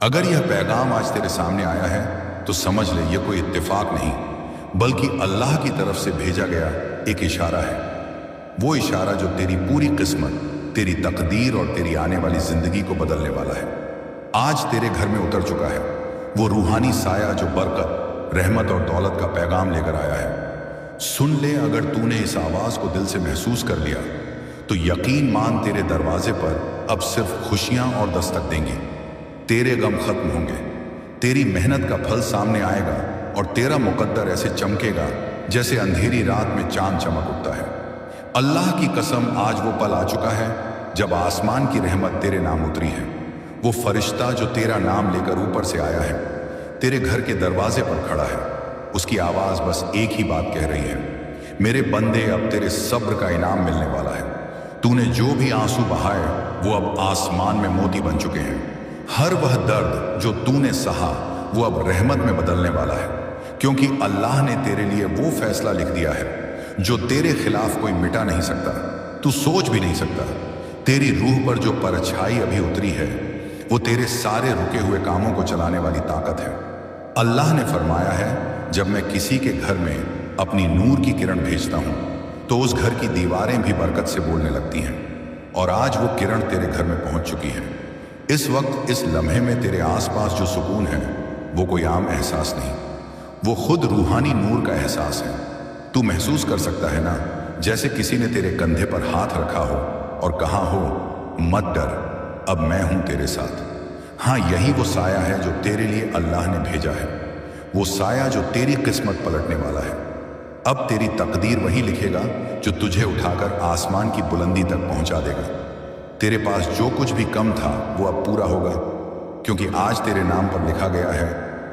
अगर यह पैगाम आज तेरे सामने आया है तो समझ ले यह कोई इत्तेफाक नहीं बल्कि अल्लाह की तरफ से भेजा गया एक इशारा है। वो इशारा जो तेरी पूरी किस्मत, तेरी तकदीर और तेरी आने वाली जिंदगी को बदलने वाला है। आज तेरे घर में उतर चुका है वो रूहानी साया जो बरकत, रहमत और दौलत का पैगाम लेकर आया है। सुन ले, अगर तूने इस आवाज को दिल से महसूस कर लिया तो यकीन मान तेरे दरवाजे पर अब सिर्फ खुशियां और दस्तक देंगी। तेरे गम खत्म होंगे, तेरी मेहनत का फल सामने आएगा और तेरा मुकद्दर ऐसे चमकेगा जैसे अंधेरी रात में चांद चमक उठता है। अल्लाह की कसम, आज वो पल आ चुका है जब आसमान की रहमत तेरे नाम उतरी है। वो फरिश्ता जो तेरा नाम लेकर ऊपर से आया है तेरे घर के दरवाजे पर खड़ा है। उसकी आवाज बस एक ही बात कह रही है, मेरे बंदे, अब तेरे सब्र का इनाम मिलने वाला है। तूने जो भी आंसू बहाए वो अब आसमान में मोती बन चुके हैं। हर वह दर्द जो तूने सहा वो अब रहमत में बदलने वाला है, क्योंकि अल्लाह ने तेरे लिए वो फैसला लिख दिया है जो तेरे खिलाफ कोई मिटा नहीं सकता, तू सोच भी नहीं सकता। तेरी रूह पर जो परछाई अभी उतरी है वो तेरे सारे रुके हुए कामों को चलाने वाली ताकत है। अल्लाह ने फरमाया है, जब मैं किसी के घर में अपनी नूर की किरण भेजता हूं तो उस घर की दीवारें भी बरकत से बोलने लगती हैं। और आज वो किरण तेरे घर में पहुंच चुकी है। इस वक्त, इस लम्हे में तेरे आसपास जो सुकून है वो कोई आम एहसास नहीं, वो खुद रूहानी नूर का एहसास है। तू महसूस कर सकता है ना, जैसे किसी ने तेरे कंधे पर हाथ रखा हो और कहा हो, मत डर, अब मैं हूं तेरे साथ। हाँ, यही वो साया है जो तेरे लिए अल्लाह ने भेजा है। वो साया जो तेरी किस्मत पलटने वाला है। अब तेरी तकदीर वही लिखेगा जो तुझे उठाकर आसमान की बुलंदी तक पहुंचा देगा। तेरे पास जो कुछ भी कम था वो अब पूरा होगा, क्योंकि आज तेरे नाम पर लिखा गया है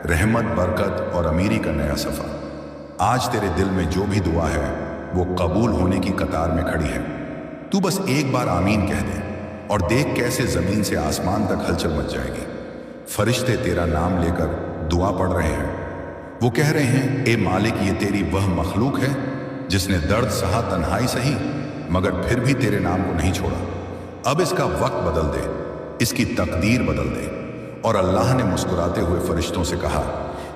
रहमत, बरकत और अमीरी का नया सफर। आज तेरे दिल में जो भी दुआ है वो कबूल होने की कतार में खड़ी है। तू बस एक बार आमीन कह दे और देख कैसे जमीन से आसमान तक हलचल मच जाएगी। फरिश्ते तेरा नाम लेकर दुआ पढ़ रहे हैं। वो कह रहे हैं, ए मालिक, ये तेरी वह मखलूक है जिसने दर्द सहा, तन्हाई सही, मगर फिर भी तेरे नाम को नहीं छोड़ा। अब इसका वक्त बदल दे, इसकी तकदीर बदल दे। और अल्लाह ने मुस्कुराते हुए फरिश्तों से कहा,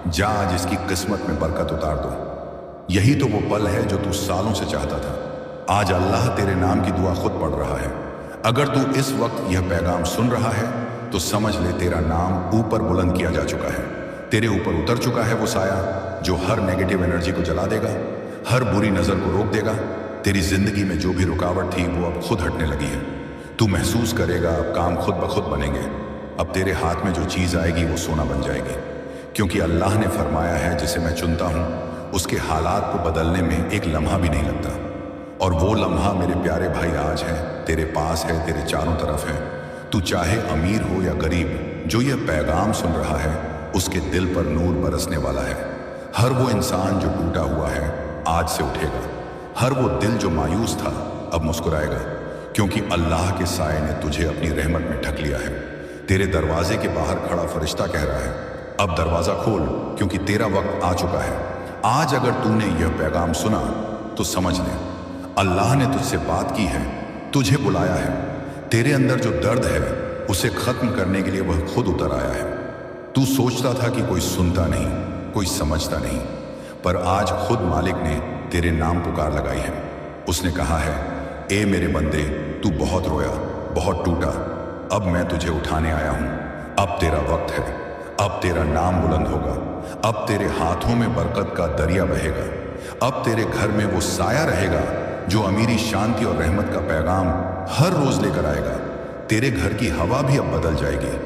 जा आज इसकी किस्मत में बरकत उतार दो। यही तो वो पल है जो तू सालों से चाहता था। आज अल्लाह तेरे नाम की दुआ खुद पढ़ रहा है। अगर तू इस वक्त यह पैगाम सुन रहा है तो समझ ले, तेरा नाम ऊपर बुलंद किया जा चुका है। तेरे ऊपर उतर चुका है वो साया जो हर नेगेटिव एनर्जी को जला देगा, हर बुरी नजर को रोक देगा। तेरी जिंदगी में जो भी रुकावट थी वो अब खुद हटने लगी है। तू महसूस करेगा अब काम खुद ब खुद बनेंगे। अब तेरे हाथ में जो चीज आएगी वो सोना बन जाएगी, क्योंकि अल्लाह ने फरमाया है, जिसे मैं चुनता हूं उसके हालात को बदलने में एक लम्हा भी नहीं लगता। और वो लम्हा मेरे प्यारे भाई आज है, तेरे पास है, तेरे चारों तरफ है। तू चाहे अमीर हो या गरीब, जो ये पैगाम सुन रहा है उसके दिल पर नूर बरसने वाला है। हर वो इंसान जो टूटा हुआ है आज से उठेगा। हर वो दिल जो मायूस था अब मुस्कुराएगा, क्योंकि अल्लाह के साए ने तुझे अपनी रहमत में ढक लिया है। तेरे दरवाजे के बाहर खड़ा फरिश्ता कह रहा है, अब दरवाजा खोल, क्योंकि तेरा वक्त आ चुका है। आज अगर तूने यह पैगाम सुना तो समझ ले, अल्लाह ने तुझसे बात की है, तुझे बुलाया है। तेरे अंदर जो दर्द है उसे खत्म करने के लिए वह खुद उतर आया है। तू सोचता था कि कोई सुनता नहीं, कोई समझता नहीं, पर आज खुद मालिक ने तेरे नाम पुकार लगाई है। उसने कहा है, ए मेरे बंदे, तू बहुत रोया, बहुत टूटा, अब मैं तुझे उठाने आया हूं। अब तेरा वक्त है, अब तेरा नाम बुलंद होगा, अब तेरे हाथों में बरकत का दरिया बहेगा। अब तेरे घर में वो साया रहेगा जो अमीरी, शांति और रहमत का पैगाम हर रोज लेकर आएगा। तेरे घर की हवा भी अब बदल जाएगी।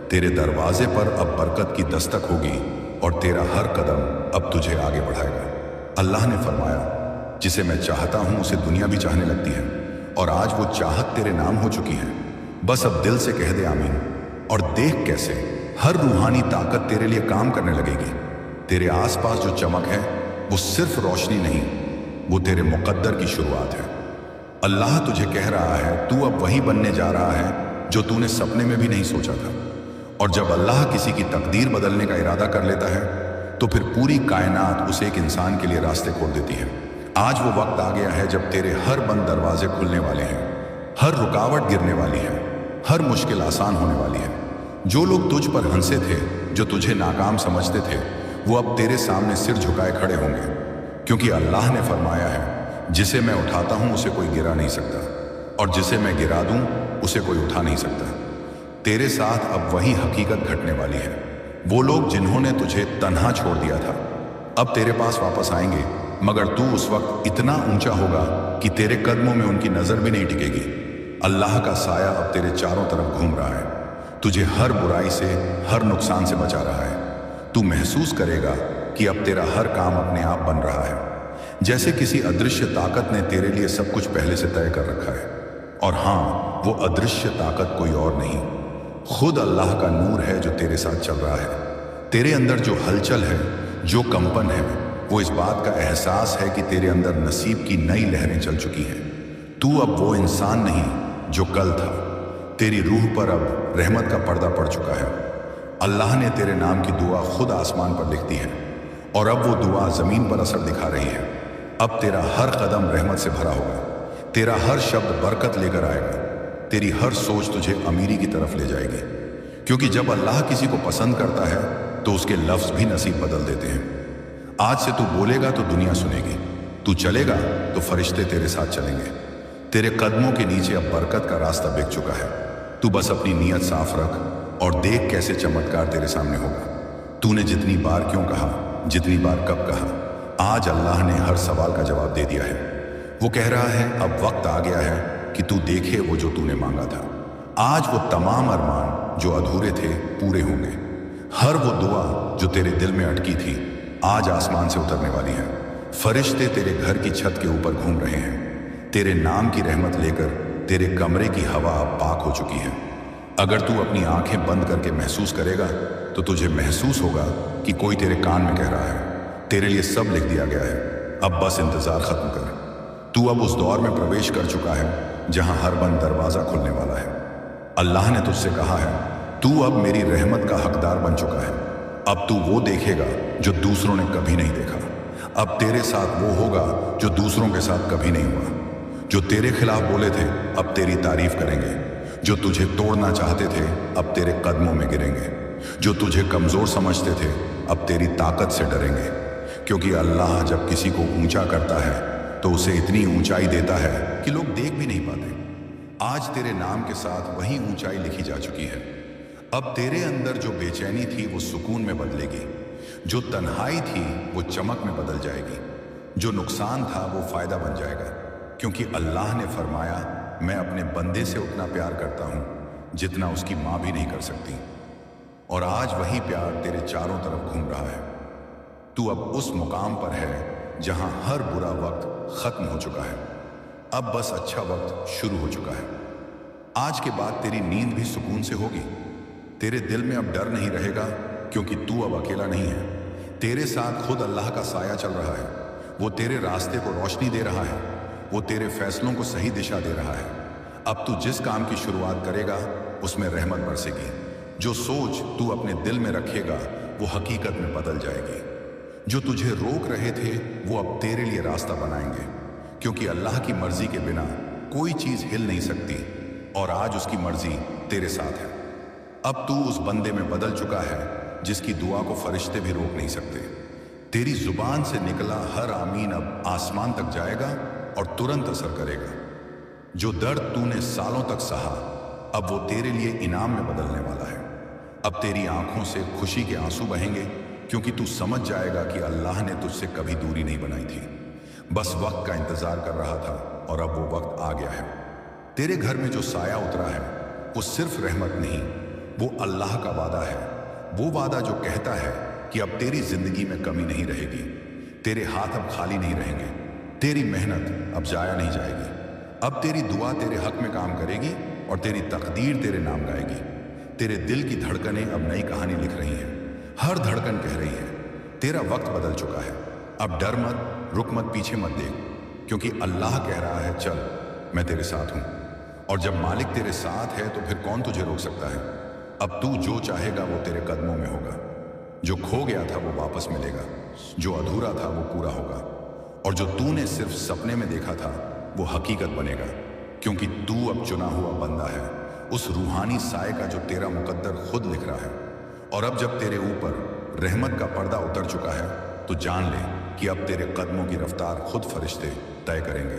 तेरे दरवाजे पर अब बरकत की दस्तक होगी और तेरा हर कदम अब तुझे आगे बढ़ाएगा। अल्लाह ने फरमाया, जिसे मैं चाहता हूं उसे दुनिया भी चाहने लगती है, और आज वो चाहत तेरे नाम हो चुकी है। बस अब दिल से कह दे आमीन, और देख कैसे हर रूहानी ताकत तेरे लिए काम करने लगेगी। तेरे आसपास जो चमक है वो सिर्फ रोशनी नहीं, वो तेरे मुकद्दर की शुरुआत है। अल्लाह तुझे कह रहा है, तू अब वही बनने जा रहा है जो तूने सपने में भी नहीं सोचा था। और जब अल्लाह किसी की तकदीर बदलने का इरादा कर लेता है तो फिर पूरी कायनात उसे एक इंसान के लिए रास्ते खोल देती है। आज वो वक्त आ गया है जब तेरे हर बंद दरवाजे खुलने वाले हैं, हर रुकावट गिरने वाली है, हर मुश्किल आसान होने वाली है। जो लोग तुझ पर हंसे थे, जो तुझे नाकाम समझते थे, वो अब तेरे सामने सिर झुकाए खड़े होंगे, क्योंकि अल्लाह ने फरमाया है, जिसे मैं उठाता हूं उसे कोई गिरा नहीं सकता, और जिसे मैं गिरा दूं उसे कोई उठा नहीं सकता। तेरे साथ अब वही हकीकत घटने वाली है। वो लोग जिन्होंने तुझे तन्हा छोड़ दिया था, अब तेरे पास वापस आएंगे, मगर तू उस वक्त इतना ऊंचा होगा कि तेरे कदमों में उनकी नजर भी नहीं टिकेगी। अल्लाह का साया अब तेरे चारों तरफ घूम रहा है, तुझे हर बुराई से, हर नुकसान से बचा रहा है। तू महसूस करेगा कि अब तेरा हर काम अपने आप बन रहा है, जैसे किसी अदृश्य ताकत ने तेरे लिए सब कुछ पहले से तय कर रखा है। और हाँ, वो अदृश्य ताकत कोई और नहीं, खुद अल्लाह का नूर है जो तेरे साथ चल रहा है। तेरे अंदर जो हलचल है, जो कंपन है, वो इस बात का एहसास है कि तेरे अंदर नसीब की नई लहरें चल चुकी हैं। तू अब वो इंसान नहीं जो कल था। तेरी रूह पर अब रहमत का पर्दा पड़ चुका है। अल्लाह ने तेरे नाम की दुआ खुद आसमान पर लिख दी है, और अब वो दुआ जमीन पर असर दिखा रही है। अब तेरा हर कदम रहमत से भरा होगा, तेरा हर शब्द बरकत लेकर आएगा, तेरी हर सोच तुझे अमीरी की तरफ ले जाएगी, क्योंकि जब अल्लाह किसी को पसंद करता है तो उसके लफ्ज भी नसीब बदल देते हैं। आज से तू बोलेगा तो दुनिया सुनेगी, तू चलेगा तो फरिश्ते तेरे साथ चलेंगे। तेरे कदमों के नीचे अब बरकत का रास्ता बिक चुका है। तू बस अपनी नीयत साफ रख और देख कैसे चमत्कार तेरे सामने होगा। तूने जितनी बार क्यों कहा, जितनी बार कब कहा, आज अल्लाह ने हर सवाल का जवाब दे दिया है। वो कह रहा है, अब वक्त आ गया है कि तू देखे वो जो तूने मांगा था। आज वो तमाम अरमान जो अधूरे थे पूरे होंगे। हर वो दुआ जो तेरे दिल में अटकी थी आज आसमान से उतरने वाली है। फरिश्ते तेरे घर की छत के ऊपर घूम रहे हैं। तेरे नाम की रहमत लेकर तेरे कमरे की हवा अब पाक हो चुकी है। अगर तू अपनी आंखें बंद करके महसूस करेगा तो तुझे महसूस होगा कि कोई तेरे कान में कह रहा है, तेरे लिए सब लिख दिया गया है, अब बस इंतजार खत्म कर। तू अब उस दौर में प्रवेश कर चुका है जहां हर बंद दरवाजा खुलने वाला है। अल्लाह ने तुझसे कहा है, तू अब मेरी रहमत का हकदार बन चुका है। अब तू वो देखेगा जो दूसरों ने कभी नहीं देखा। अब तेरे साथ वो होगा जो दूसरों के साथ कभी नहीं हुआ। जो तेरे खिलाफ बोले थे अब तेरी तारीफ करेंगे। जो तुझे तोड़ना चाहते थे अब तेरे कदमों में गिरेंगे। जो तुझे कमजोर समझते थे अब तेरी ताकत से डरेंगे, क्योंकि अल्लाह जब किसी को ऊंचा करता है तो उसे इतनी ऊंचाई देता है कि लोग देख भी नहीं पाते। आज तेरे नाम के साथ वही ऊंचाई लिखी जा चुकी है। अब तेरे अंदर जो बेचैनी थी वो सुकून में बदलेगी, जो तन्हाई थी वो चमक में बदल जाएगी, जो नुकसान था वो फायदा बन जाएगा, क्योंकि अल्लाह ने फरमाया, मैं अपने बंदे से उतना प्यार करता हूं जितना उसकी मां भी नहीं कर सकती। और आज वही प्यार तेरे चारों तरफ घूम रहा है। तू अब उस मुकाम पर है जहां हर बुरा वक्त खत्म हो चुका है। अब बस अच्छा वक्त शुरू हो चुका है। आज के बाद तेरी नींद भी सुकून से होगी। तेरे दिल में अब डर नहीं रहेगा, क्योंकि तू अब अकेला नहीं है। तेरे साथ खुद अल्लाह का साया चल रहा है। वो तेरे रास्ते को रोशनी दे रहा है, वो तेरे फैसलों को सही दिशा दे रहा है। अब तू जिस काम की शुरुआत करेगा उसमें रहमत बरसेगी। जो सोच तू अपने दिल में रखेगा वो हकीकत में बदल जाएगी। जो तुझे रोक रहे थे वो अब तेरे लिए रास्ता बनाएंगे, क्योंकि अल्लाह की मर्जी के बिना कोई चीज हिल नहीं सकती, और आज उसकी मर्जी तेरे साथ है। अब तू उस बंदे में बदल चुका है जिसकी दुआ को फरिश्ते भी रोक नहीं सकते। तेरी जुबान से निकला हर आमीन अब आसमान तक जाएगा और तुरंत असर करेगा। जो दर्द तूने सालों तक सहा अब वो तेरे लिए इनाम में बदलने वाला है। अब तेरी आंखों से खुशी के आंसू बहेंगे, क्योंकि तू समझ जाएगा कि अल्लाह ने तुझसे कभी दूरी नहीं बनाई थी, बस वक्त का इंतजार कर रहा था, और अब वो वक्त आ गया है। तेरे घर में जो साया उतरा है वो सिर्फ रहमत नहीं, वो अल्लाह का वादा है। वो वादा जो कहता है कि अब तेरी जिंदगी में कमी नहीं रहेगी, तेरे हाथ अब खाली नहीं रहेंगे, तेरी मेहनत अब जाया नहीं जाएगी। अब तेरी दुआ तेरे हक में काम करेगी और तेरी तकदीर तेरे नाम गाएगी। तेरे दिल की धड़कनें अब नई कहानी लिख रही हैं। हर धड़कन कह रही है, तेरा वक्त बदल चुका है। अब डर मत, रुक मत, पीछे मत देख, क्योंकि अल्लाह कह रहा है, चल मैं तेरे साथ हूं। और जब मालिक तेरे साथ है तो फिर कौन तुझे रोक सकता है। अब तू जो चाहेगा वो तेरे कदमों में होगा। जो खो गया था वो वापस मिलेगा, जो अधूरा था वो पूरा होगा, और जो तूने सिर्फ सपने में देखा था वो हकीकत बनेगा, क्योंकि तू अब चुना हुआ बंदा है उस रूहानी साए का जो तेरा मुकद्दर खुद लिख रहा है। और अब जब तेरे ऊपर रहमत का पर्दा उतर चुका है तो जान ले कि अब तेरे कदमों की रफ्तार खुद फरिश्ते तय करेंगे।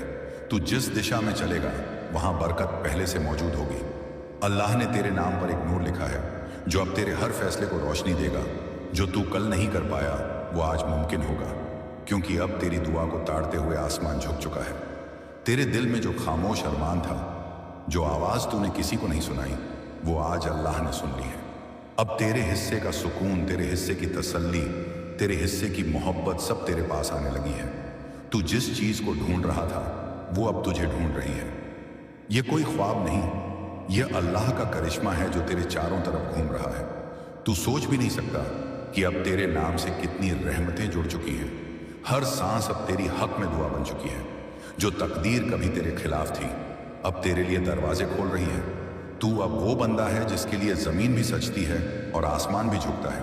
तू जिस दिशा में चलेगा वहां बरकत पहले से मौजूद होगी। अल्लाह ने तेरे नाम पर एक नूर लिखा है जो अब तेरे हर फैसले को रोशनी देगा। जो तू कल नहीं कर पाया वो आज मुमकिन होगा, क्योंकि अब तेरी दुआ को ताड़ते हुए आसमान झुक चुका है। तेरे दिल में जो खामोश अरमान था, जो आवाज तूने किसी को नहीं सुनाई, वो आज अल्लाह ने सुन ली है। अब तेरे हिस्से का सुकून, तेरे हिस्से की तसल्ली, तेरे हिस्से की मोहब्बत सब तेरे पास आने लगी है। तू जिस चीज को ढूंढ रहा था वो अब तुझे ढूंढ रही है। ये कोई ख्वाब नहीं, यह अल्लाह का करिश्मा है जो तेरे चारों तरफ घूम रहा है। तू सोच भी नहीं सकता कि अब तेरे नाम से कितनी रहमतें जुड़ चुकी हैं। हर सांस अब तेरी हक में दुआ बन चुकी है। जो तकदीर कभी तेरे खिलाफ थी अब तेरे लिए दरवाजे खोल रही है। तू अब वो बंदा है जिसके लिए जमीन भी सजती है और आसमान भी झुकता है।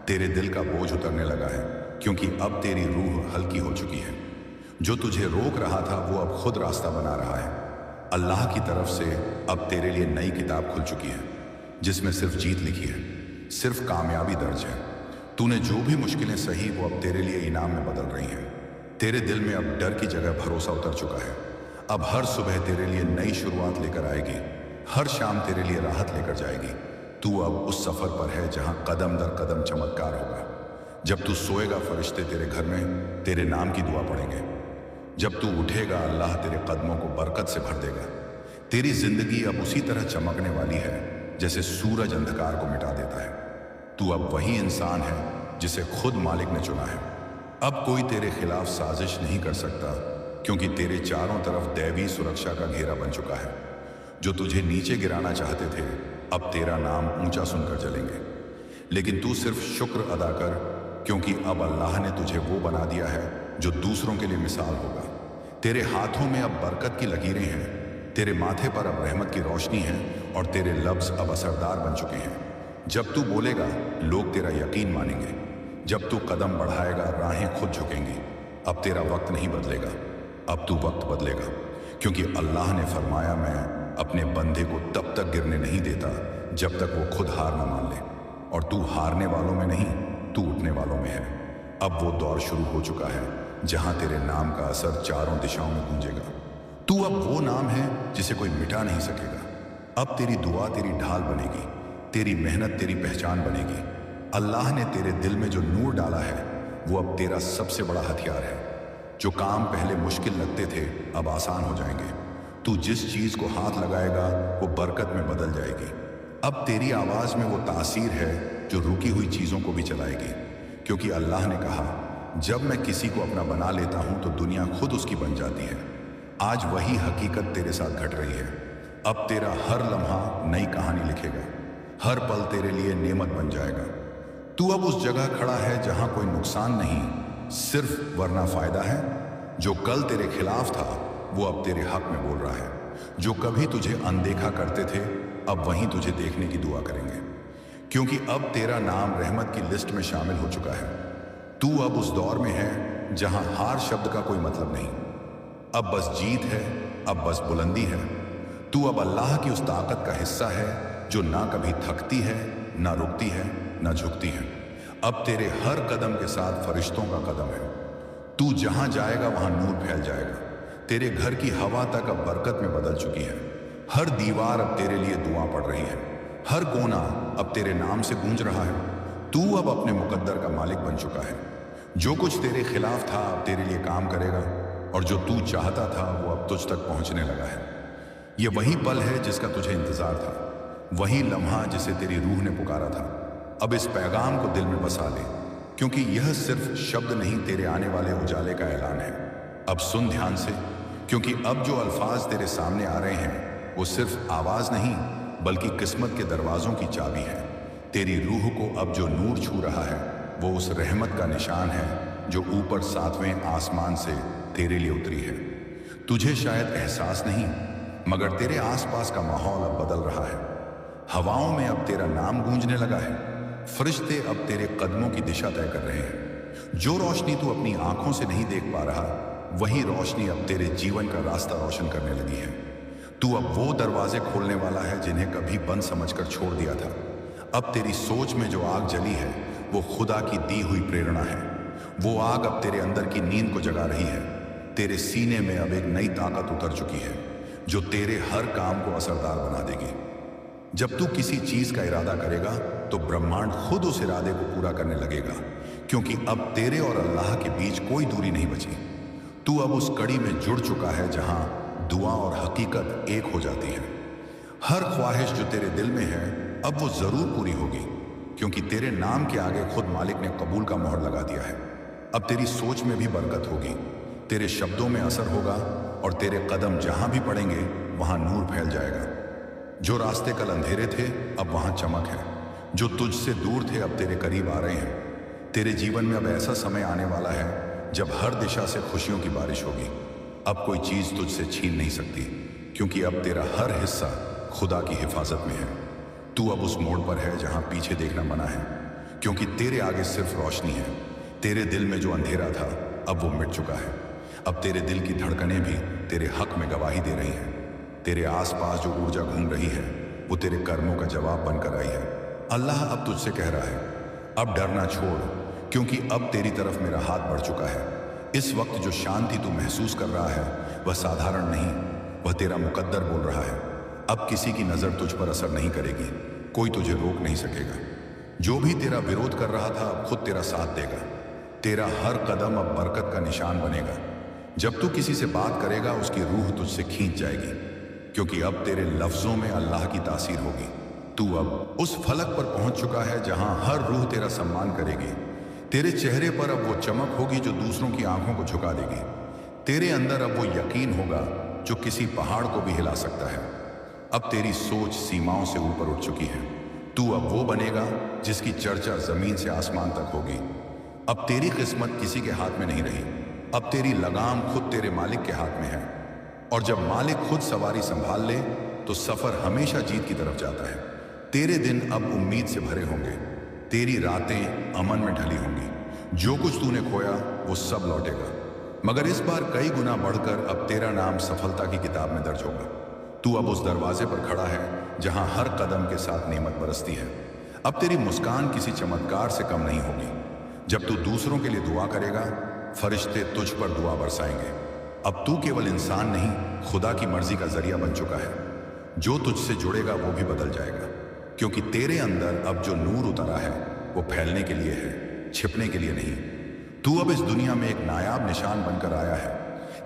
तेरे दिल का बोझ उतरने लगा है, क्योंकि अब तेरी रूह हल्की हो चुकी है। जो तुझे रोक रहा था वो अब खुद रास्ता बना रहा है। अल्लाह की तरफ से अब तेरे लिए नई किताब खुल चुकी है, जिसमें सिर्फ जीत लिखी है, सिर्फ कामयाबी दर्ज है। तूने जो भी मुश्किलें सही वो अब तेरे लिए इनाम में बदल रही हैं। तेरे दिल में अब डर की जगह भरोसा उतर चुका है। अब हर सुबह तेरे लिए नई शुरुआत लेकर आएगी, हर शाम तेरे लिए राहत लेकर जाएगी। तू अब उस सफर पर है जहां कदम दर कदम चमत्कार होगा। जब तू सोएगा फरिश्ते तेरे घर में तेरे नाम की दुआ पढ़ेंगे। जब तू उठेगा अल्लाह तेरे कदमों को बरकत से भर देगा। तेरी जिंदगी अब उसी तरह चमकने वाली है जैसे सूरज अंधकार को मिटा देता है। तू अब वही इंसान है जिसे खुद मालिक ने चुना है। अब कोई तेरे खिलाफ साजिश नहीं कर सकता, क्योंकि तेरे चारों तरफ दैवी सुरक्षा का घेरा बन चुका है। जो तुझे नीचे गिराना चाहते थे अब तेरा नाम ऊंचा सुनकर जलेंगे। लेकिन तू सिर्फ शुक्र अदा कर, क्योंकि अब अल्लाह ने तुझे वो बना दिया है जो दूसरों के लिए मिसाल होगा। तेरे हाथों में अब बरकत की लकीरें हैं, तेरे माथे पर अब रहमत की रोशनी है और तेरे लफ्ज अब असरदार बन चुके हैं। जब तू बोलेगा लोग तेरा यकीन मानेंगे। जब तू कदम बढ़ाएगा राहें खुद झुकेंगी। अब तेरा वक्त नहीं बदलेगा, अब तू वक्त बदलेगा, क्योंकि अल्लाह ने फरमाया मैं अपने बंदे को तब तक गिरने नहीं देता जब तक वो खुद हार न मान ले। और तू हारने वालों में नहीं, तू उठने वालों में है। अब वो दौर शुरू हो चुका है जहां तेरे नाम का असर चारों दिशाओं में गूंजेगा। तू अब वो नाम है जिसे कोई मिटा नहीं सकेगा। अब तेरी दुआ तेरी ढाल बनेगी, तेरी मेहनत तेरी पहचान बनेगी। अल्लाह ने तेरे दिल में जो नूर डाला है वो अब तेरा सबसे बड़ा हथियार है। जो काम पहले मुश्किल लगते थे अब आसान हो जाएंगे। तू जिस चीज को हाथ लगाएगा वो बरकत में बदल जाएगी। अब तेरी आवाज में वो तासीर है जो रुकी हुई चीजों को भी चलाएगी, क्योंकि अल्लाह ने कहा जब मैं किसी को अपना बना लेता हूं तो दुनिया खुद उसकी बन जाती है। आज वही हकीकत तेरे साथ घट रही है। अब तेरा हर लम्हा नई कहानी लिखेगा, हर पल तेरे लिए नेमत बन जाएगा। तू अब उस जगह खड़ा है जहां कोई नुकसान नहीं, सिर्फ वरना फायदा है। जो कल तेरे खिलाफ था वो अब तेरे हक में बोल रहा है। जो कभी तुझे अनदेखा करते थे अब वहीं तुझे देखने की दुआ करेंगे, क्योंकि अब तेरा नाम रहमत की लिस्ट में शामिल हो चुका है। तू अब उस दौर में है जहां हार शब्द का कोई मतलब नहीं, अब बस जीत है, अब बस बुलंदी है। तू अब अल्लाह की उस ताकत का हिस्सा है जो ना कभी थकती है, ना रुकती है, ना झुकती है। अब तेरे हर कदम के साथ फरिश्तों का कदम है। तू जहां जाएगा वहां नूर फैल जाएगा। तेरे घर की हवा तक अब बरकत में बदल चुकी है। हर दीवार अब तेरे लिए दुआ पड़ रही है, हर कोना अब तेरे नाम से गूंज रहा है। तू अब अपने मुकद्दर का मालिक बन चुका है। जो कुछ तेरे खिलाफ था अब तेरे लिए काम करेगा, और जो तू चाहता था वो अब तुझ तक पहुंचने लगा है। ये वही पल है जिसका तुझे इंतजार था, वही लम्हा जिसे तेरी रूह ने पुकारा था। अब इस पैगाम को दिल में बसा ले, क्योंकि यह सिर्फ शब्द नहीं तेरे आने वाले उजाले का ऐलान है। अब सुन ध्यान से, क्योंकि अब जो अल्फाज तेरे सामने आ रहे हैं वो सिर्फ आवाज नहीं बल्कि किस्मत के दरवाजों की चाबी है। तेरी रूह को अब जो नूर छू रहा है वो उस रहमत का निशान है जो ऊपर 7वें आसमान से तेरे लिए उतरी है। तुझे शायद एहसास नहीं, मगर तेरे आसपास का माहौल अब बदल रहा है। हवाओं में अब तेरा नाम गूंजने लगा है। फरिश्ते अब तेरे कदमों की दिशा तय कर रहे हैं। जो रोशनी तू अपनी आंखों से नहीं देख पा रहा, वही रोशनी अब तेरे जीवन का रास्ता रोशन करने लगी है। तू अब वो दरवाजे खोलने वाला है जिन्हें कभी बंद समझकर छोड़ दिया था। अब तेरी सोच में जो आग जली है वो खुदा की दी हुई प्रेरणा है। वो आग अब तेरे अंदर की नींद को जगा रही है। तेरे सीने में अब एक नई ताकत उतर चुकी है जो तेरे हर काम को असरदार बना देगी। जब तू किसी चीज का इरादा करेगा तो ब्रह्मांड खुद उस इरादे को पूरा करने लगेगा, क्योंकि अब तेरे और अल्लाह के बीच कोई दूरी नहीं बची। तू अब उस कड़ी में जुड़ चुका है जहां दुआ और हकीकत एक हो जाती है। हर ख्वाहिश जो तेरे दिल में है अब वो जरूर पूरी होगी, क्योंकि तेरे नाम के आगे खुद मालिक ने कबूल का मोहर लगा दिया है। अब तेरी सोच में भी बरकत होगी, तेरे शब्दों में असर होगा और तेरे कदम जहां भी पड़ेंगे वहां नूर फैल जाएगा। जो रास्ते कल अंधेरे थे अब वहां चमक है। जो तुझसे दूर थे अब तेरे करीब आ रहे हैं। तेरे जीवन में अब ऐसा समय आने वाला है जब हर दिशा से खुशियों की बारिश होगी। अब कोई चीज तुझसे छीन नहीं सकती, क्योंकि अब तेरा हर हिस्सा खुदा की हिफाजत में है। तू अब उस मोड़ पर है जहां पीछे देखना मना है, क्योंकि तेरे आगे सिर्फ रोशनी है। तेरे दिल में जो अंधेरा था अब वो मिट चुका है। अब तेरे दिल की धड़कनें भी तेरे हक में गवाही दे रही हैं। तेरे आसपास जो ऊर्जा घूम रही है वो तेरे कर्मों का जवाब बनकर आई है। अल्लाह अब तुझसे कह रहा है, अब डरना छोड़, क्योंकि अब तेरी तरफ मेरा हाथ बढ़ चुका है। इस वक्त जो शांति तू महसूस कर रहा है वह साधारण नहीं, वह तेरा मुकद्दर बोल रहा है। अब किसी की नजर तुझ पर असर नहीं करेगी, कोई तुझे रोक नहीं सकेगा। जो भी तेरा विरोध कर रहा था अब खुद तेरा साथ देगा। तेरा हर कदम अब बरकत का निशान बनेगा। जब तू किसी से बात करेगा उसकी रूह तुझसे खींच जाएगी, क्योंकि अब तेरे लफ्जों में अल्लाह की तासीर होगी। तू अब उस फलक पर पहुंच चुका है जहां हर रूह तेरा सम्मान करेगी। तेरे चेहरे पर अब वो चमक होगी जो दूसरों की आंखों को झुका देगी। तेरे अंदर अब वो यकीन होगा जो किसी पहाड़ को भी हिला सकता है। अब तेरी सोच सीमाओं से ऊपर उठ चुकी है। तू अब वो बनेगा जिसकी चर्चा जमीन से आसमान तक होगी। अब तेरी किस्मत किसी के हाथ में नहीं रही, अब तेरी लगाम खुद तेरे मालिक के हाथ में है। और जब मालिक खुद सवारी संभाल ले तो सफर हमेशा जीत की तरफ जाता है। तेरे दिन अब उम्मीद से भरे होंगे, तेरी रातें अमन में ढली होंगी। जो कुछ तूने खोया वो सब लौटेगा, मगर इस बार कई गुना बढ़कर अब तेरा नाम सफलता की किताब में दर्ज होगा। तू अब उस दरवाजे पर खड़ा है जहां हर कदम के साथ नेमत बरसती है। अब तेरी मुस्कान किसी चमत्कार से कम नहीं होगी। जब तू दूसरों के लिए दुआ करेगा फरिश्ते तुझ पर दुआ बरसाएंगे। अब तू केवल इंसान नहीं, खुदा की मर्जी का जरिया बन चुका है। जो तुझसे जुड़ेगा वो भी बदल जाएगा, क्योंकि तेरे अंदर अब जो नूर उतरा है वो फैलने के लिए है, छिपने के लिए नहीं। तू अब इस दुनिया में एक नायाब निशान बनकर आया है।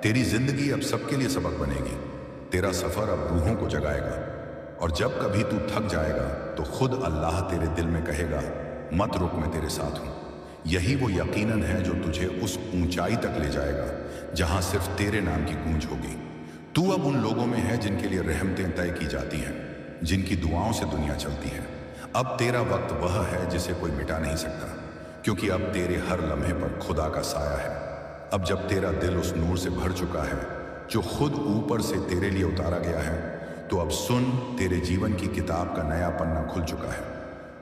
तेरी जिंदगी अब सबके लिए सबक बनेगी। तेरा सफर अब रूहों को जगाएगा, और जब कभी तू थक जाएगा तो खुद अल्लाह तेरे दिल में कहेगा, मत रुक, मैं तेरे साथ हूं। यही वो यकीनन है जो तुझे उस ऊंचाई तक ले जाएगा जहां सिर्फ तेरे नाम की गूंज होगी। तू अब उन लोगों में है जिनके लिए रहमतें तय की जाती हैं, जिनकी दुआओं से दुनिया चलती है। अब तेरा वक्त वह है जिसे कोई मिटा नहीं सकता, क्योंकि अब तेरे हर लम्हे पर खुदा का साया है। अब जब तेरा दिल उस नूर से भर चुका है जो खुद ऊपर से तेरे लिए उतारा गया है, तो अब सुन, तेरे जीवन की किताब का नया पन्ना खुल चुका है।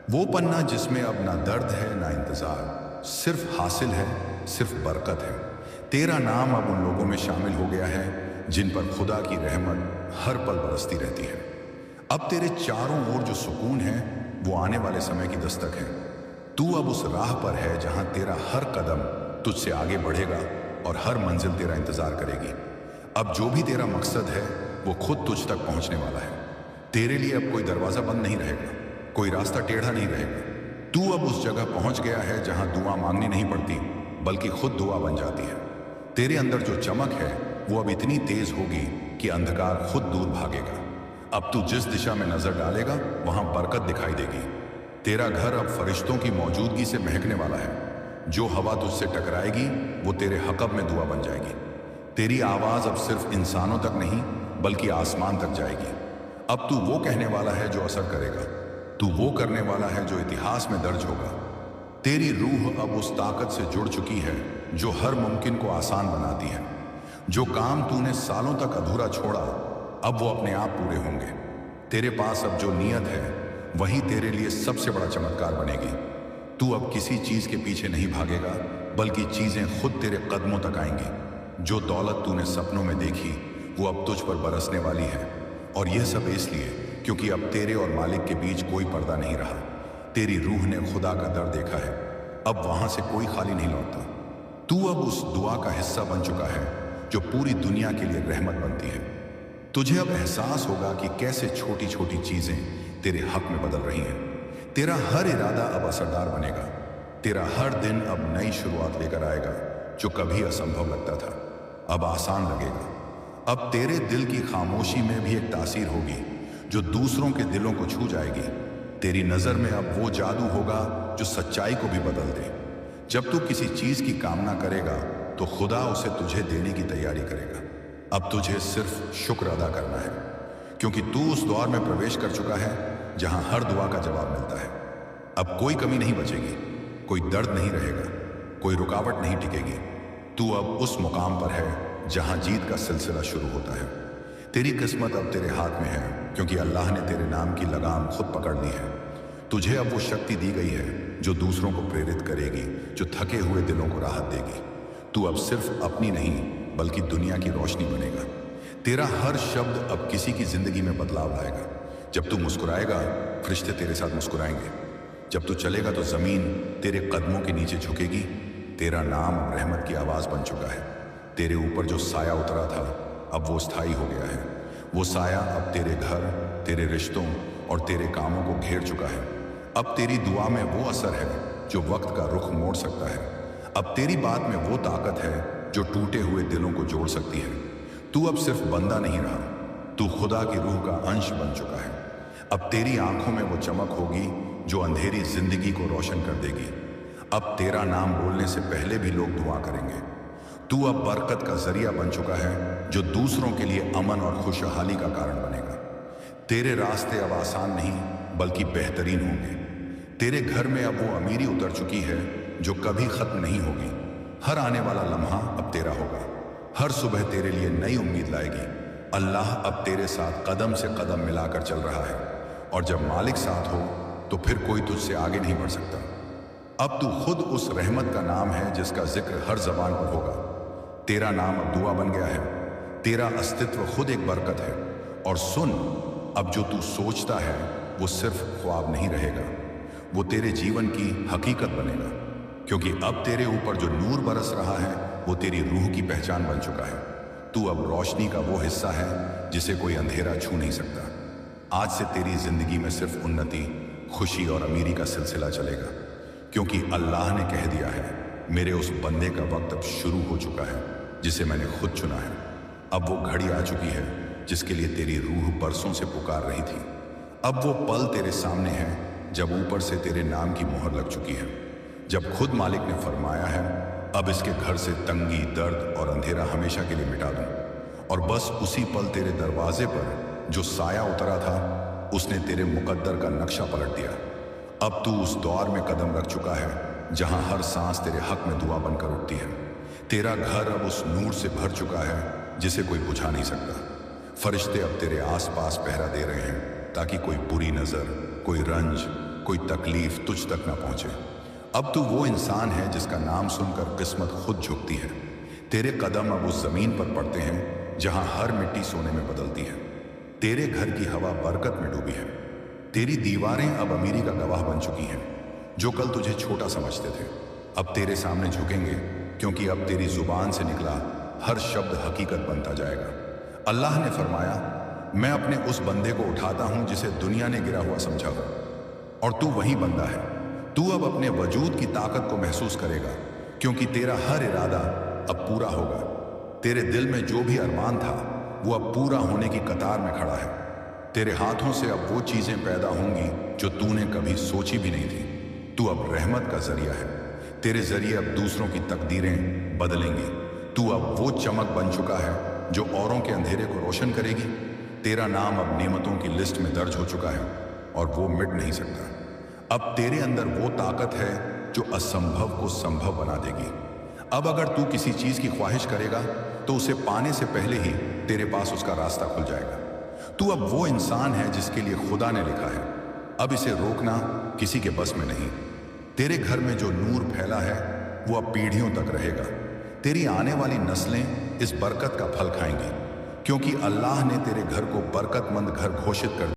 वो पन्ना जिसमें अब ना दर्द है ना इंतजार, सिर्फ हासिल है, सिर्फ बरकत है। तेरा नाम अब उन लोगों में शामिल हो गया है जिन पर खुदा की रहमत हर पल बरसती रहती है। अब तेरे चारों ओर जो सुकून है वो आने वाले समय की दस्तक है। तू अब उस राह पर है जहां तेरा हर कदम तुझसे आगे बढ़ेगा और हर मंजिल तेरा इंतजार करेगी। अब जो भी तेरा मकसद है वो खुद तुझ तक पहुंचने वाला है। तेरे लिए अब कोई दरवाजा बंद नहीं रहेगा, कोई रास्ता टेढ़ा नहीं रहेगा। तू अब उस जगह पहुंच गया है जहां दुआ मांगनी नहीं पड़ती, बल्कि खुद दुआ बन जाती है। तेरे अंदर जो चमक है वो अब इतनी तेज होगी कि अंधकार खुद दूर भागेगा। अब तू जिस दिशा में नजर डालेगा वहां बरकत दिखाई देगी। तेरा घर अब फरिश्तों की मौजूदगी से महकने वाला है। जो हवा तुझसे टकराएगी वो तेरे हकब में दुआ बन जाएगी। तेरी आवाज अब सिर्फ इंसानों तक नहीं बल्कि आसमान तक जाएगी। अब तू वो कहने वाला है जो असर करेगा, तू वो करने वाला है जो इतिहास में दर्ज होगा। तेरी रूह अब उस ताकत से जुड़ चुकी है जो हर मुमकिन को आसान बनाती है। जो काम तूने सालों तक अधूरा छोड़ा अब वो अपने आप पूरे होंगे। तेरे पास अब जो नीयत है वही तेरे लिए सबसे बड़ा चमत्कार बनेगी। तू अब किसी चीज के पीछे नहीं भागेगा, बल्कि चीजें खुद तेरे कदमों तक आएंगी। जो दौलत तूने सपनों में देखी वो अब तुझ पर बरसने वाली है, और यह सब इसलिए क्योंकि अब तेरे और मालिक के बीच कोई पर्दा नहीं रहा। तेरी रूह ने खुदा का दर देखा है, अब वहां से कोई खाली नहीं लौटता। तू अब उस दुआ का हिस्सा बन चुका है जो पूरी दुनिया के लिए रहमत बनती है। तुझे अब एहसास होगा कि कैसे छोटी छोटी चीजें तेरे हक में बदल रही हैं। तेरा हर इरादा अब असरदार बनेगा। तेरा हर दिन अब नई शुरुआत लेकर आएगा। जो कभी असंभव लगता था अब आसान लगेगा। अब तेरे दिल की खामोशी में भी एक तासीर होगी जो दूसरों के दिलों को छू जाएगी। तेरी नजर में अब वो जादू होगा जो सच्चाई को भी बदल दे। जब तू किसी चीज की कामना करेगा तो खुदा उसे तुझे देने की तैयारी करेगा। अब तुझे सिर्फ शुक्र अदा करना है, क्योंकि तू उस दौर में प्रवेश कर चुका है जहां हर दुआ का जवाब मिलता है। अब कोई कमी नहीं बचेगी, कोई दर्द नहीं रहेगा, कोई रुकावट नहीं टिकेगी। तू अब उस मुकाम पर है जहां जीत का सिलसिला शुरू होता है। तेरी किस्मत अब तेरे हाथ में है, क्योंकि अल्लाह ने तेरे नाम की लगाम खुद पकड़ ली है। तुझे अब वो शक्ति दी गई है जो दूसरों को प्रेरित करेगी, जो थके हुए दिलों को राहत देगी। तू अब सिर्फ अपनी नहीं बल्कि दुनिया की रोशनी बनेगा। तेरा हर शब्द अब किसी की जिंदगी में बदलाव लाएगा। जब तू मुस्कुराएगा फरिश्ते तेरे साथ मुस्कुराएंगे। जब तू चलेगा तो जमीन तेरे कदमों के नीचे झुकेगी। तेरा नाम रहमत की आवाज बन चुका है। तेरे ऊपर जो साया उतरा था अब वो स्थायी हो गया है। वो साया अब तेरे घर, तेरे रिश्तों और तेरे कामों को घेर चुका है। अब तेरी दुआ में वो असर है जो वक्त का रुख मोड़ सकता है। अब तेरी बात में वो ताकत है जो टूटे हुए दिलों को जोड़ सकती है। तू अब सिर्फ बंदा नहीं रहा, तू खुदा की रूह का अंश बन चुका है। अब तेरी आंखों में वो चमक होगी जो अंधेरी जिंदगी को रोशन कर देगी। अब तेरा नाम बोलने से पहले भी लोग दुआ करेंगे। तू अब बरकत का जरिया बन चुका है जो दूसरों के लिए अमन और खुशहाली का कारण बनेगा। तेरे रास्ते अब आसान नहीं बल्कि बेहतरीन होंगे। तेरे घर में अब वो अमीरी उतर चुकी है जो कभी खत्म नहीं होगी। हर आने वाला लम्हा अब तेरा होगा। हर सुबह तेरे लिए नई उम्मीद लाएगी। अल्लाह अब तेरे साथ कदम से कदम मिलाकर चल रहा है, और जब मालिक साथ हो तो फिर कोई तुझसे आगे नहीं बढ़ सकता। अब तू खुद उस रहमत का नाम है जिसका जिक्र हर जबान पर होगा। तेरा नाम अब दुआ बन गया है। तेरा अस्तित्व खुद एक बरकत है। और सुन, अब जो तू सोचता है वो सिर्फ ख्वाब नहीं रहेगा, वो तेरे जीवन की हकीकत बनेगा। क्योंकि अब तेरे ऊपर जो नूर बरस रहा है वो तेरी रूह की पहचान बन चुका है। तू अब रोशनी का वो हिस्सा है जिसे कोई अंधेरा छू नहीं सकता। आज से तेरी जिंदगी में सिर्फ उन्नति, खुशी और अमीरी का सिलसिला चलेगा, क्योंकि अल्लाह ने कह दिया है मेरे उस बंदे का वक्त अब शुरू हो चुका है जिसे मैंने खुद चुना है। अब वो घड़ी आ चुकी है जिसके लिए तेरी रूह बरसों से पुकार रही थी। अब वो पल तेरे सामने है जब ऊपर से तेरे नाम की मोहर लग चुकी है। जब खुद मालिक ने फरमाया है अब इसके घर से तंगी, दर्द और अंधेरा हमेशा के लिए मिटा दूं। और बस उसी पल तेरे दरवाजे पर जो साया उतरा था उसने तेरे मुकद्दर का नक्शा पलट दिया। अब तू उस दौर में कदम रख चुका है जहां हर सांस तेरे हक में दुआ बनकर उठती है। तेरा घर अब उस नूर से भर चुका है जिसे कोई बुझा नहीं सकता। फरिश्ते अब तेरे आसपास पहरा दे रहे हैं ताकि कोई बुरी नजर, कोई रंज, कोई तकलीफ तुझ तक ना पहुंचे। अब तू वो इंसान है जिसका नाम सुनकर किस्मत खुद झुकती है। तेरे कदम अब उस जमीन पर पड़ते हैं जहां हर मिट्टी सोने में बदलती है। तेरे घर की हवा बरकत में डूबी है। तेरी दीवारें अब अमीरी का गवाह बन चुकी हैं। जो कल तुझे छोटा समझते थे अब तेरे सामने झुकेंगे, क्योंकि अब तेरी जुबान से निकला हर शब्द हकीकत बनता जाएगा। अल्लाह ने फरमाया मैं अपने उस बंदे को उठाता हूं जिसे दुनिया ने गिरा हुआ समझा हो, और तू वही बंदा है। तू अब अपने वजूद की ताकत को महसूस करेगा, क्योंकि तेरा हर इरादा अब पूरा होगा। तेरे दिल में जो भी अरमान था वो अब पूरा होने की कतार में खड़ा है। तेरे हाथों से अब वो चीजें पैदा होंगी जो तूने कभी सोची भी नहीं थी। तू अब रहमत का जरिया है। तेरे जरिए अब दूसरों की तकदीरें बदलेंगी। तू अब वो चमक बन चुका है जो औरों के अंधेरे को रोशन करेगी। तेरा नाम अब नेमतों की लिस्ट में दर्ज हो चुका है और वो मिट नहीं सकता। अब तेरे अंदर वो ताकत है जो असंभव को संभव बना देगी। अब अगर तू किसी चीज की ख्वाहिश करेगा तो उसे पाने से पहले ही तेरे पास उसका रास्ता खुल जाएगा। तू अब वो इंसान है जिसके लिए खुदा ने लिखा है। अब इसे रोकना किसी के बस में नहीं। तेरे घर में जो नूर फैला है वो अब पीढ़ियों तक रहेगा। तेरी आने वाली नस्लें इस बरकत का फल खाएंगी। क्योंकि अल्लाह ने तेरे घर को बरकतमंद घर घोषित कर